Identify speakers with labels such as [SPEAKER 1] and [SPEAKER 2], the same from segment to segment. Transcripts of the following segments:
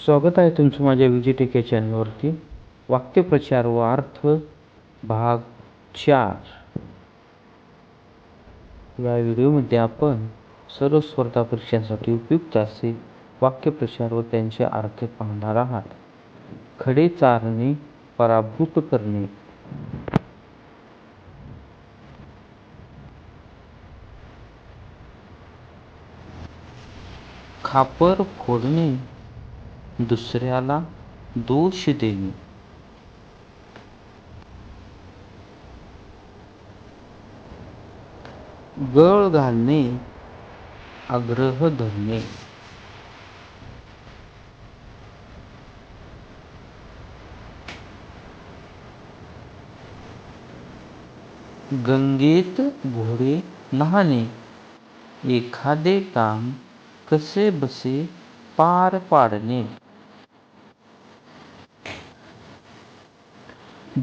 [SPEAKER 1] स्वागत आहे तुमचं माझ्या विजिटेक चॅनलवरती. वाक्यप्रचार व अर्थ भाग 4. या व्हिडिओमध्ये आपण सर्व स्पर्धा परीक्षांसाठी उपयुक्त असे वाक्यप्रचार व त्यांचे अर्थ पाहणार आहात. खडे चारणे, पराभूत करणे. खापर फोडणे, दुसऱ्याला दोष देणे. गळ घालणे, आग्रह धरणे. गंगेत घोडे न्हाणे, एखादे काम कसेबसे पार पाडणे.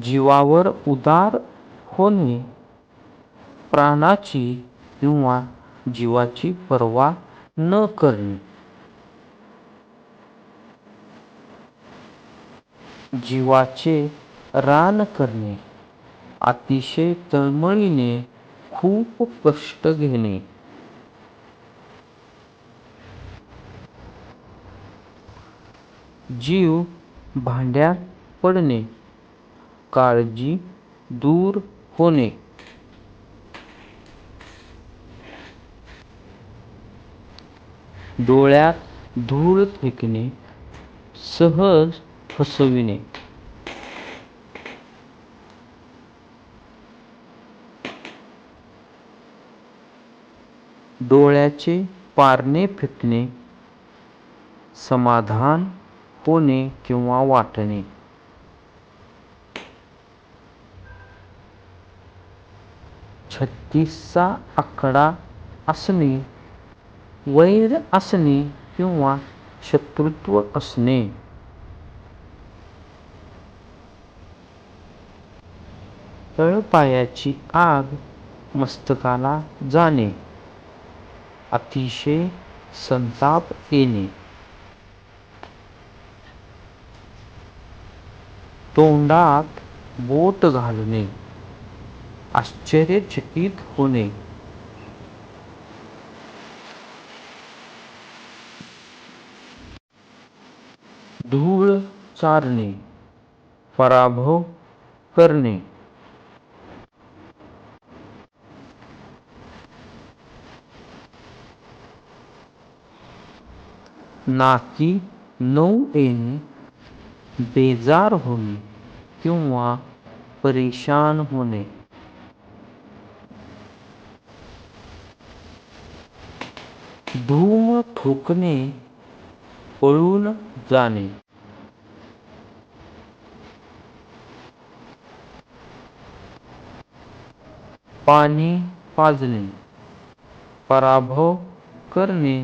[SPEAKER 1] जीवावर उदार होणे, प्राणाची किंवा जीवाची पर्वा न करणे. जीवाचे रान करणे, अतिशय तळमळीने खूप कष्ट घेणे. जीव भांड्यात पडणे, काळजी दूर होणे. डोळ्यात धूळ फेकणे, सहज फसविणे. डोळ्याचे पारणे फेकणे, समाधान होणे किंवा वाटणे. छत्तीसचा आकडा असणे, वैर असणे किंवा शत्रुत्व असणे. तळपायाची आग मस्तकाला जाणे, अतिशय संताप येणे. तोंडात बोट घालणे, आश्चर्यचकित होणे. धूळ चारणे, पराभव करणे. नाकी नऊ येणे, बेजार होणे किंवा परेशान होणे. धूम ठोकणे, पळून जाणे. पाणी पाजणे, पराभव करणे.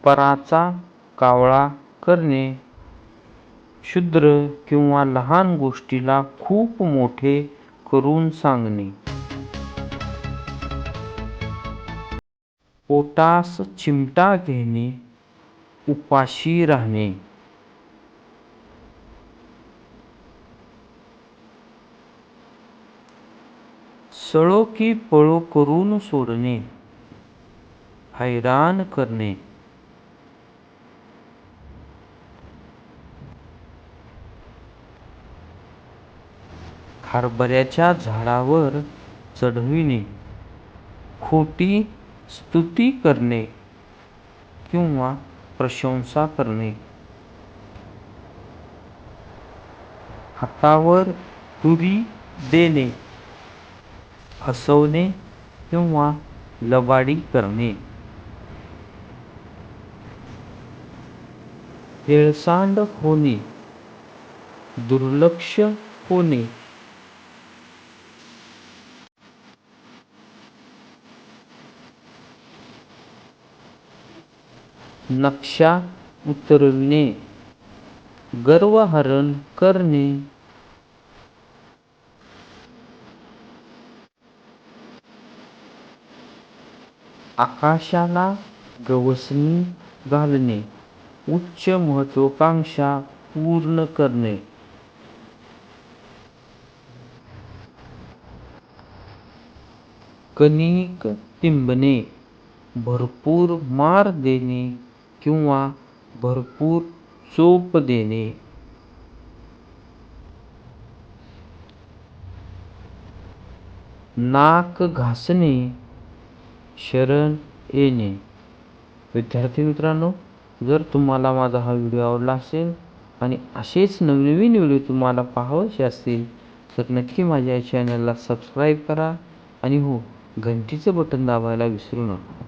[SPEAKER 1] पराचा कावळा करणे, क्षुद्र किंवा लहान गोष्टीला खूप मोठे करून सांगणे. पोटास चिमटा घेणे, उपाशी राहणे. सळो की पळो करून सोडणे, हैराण करणे. हरभऱ्याच्या झाडावर चढविणे, खोटी स्तुती करणे किंवा प्रशंसा करणे. हातावर तुरी देणे, हसवणे किंवा लबाडी करणे. हेळसांड होणे, दुर्लक्ष होणे. नक्षा उतरविणे, गर्वहरण करणे. आकाशाला गवसणी घालणे, उच्च महत्वाकांक्षा पूर्ण करणे. कणिक तिंबणे, भरपूर मार देणे किंवा भरपूर चोप देणे. नाक घासणे, शरण येणे. विद्यार्थी मित्रांनो, जर तुम्हाला माझा हा व्हिडिओ आवडला असेल आणि असेच नवनवीन व्हिडिओ तुम्हाला पाहायचे असतील तर नक्की माझ्या चॅनलला सबस्क्राईब करा आणि हो, घंटीचं बटन दाबायला विसरू नका.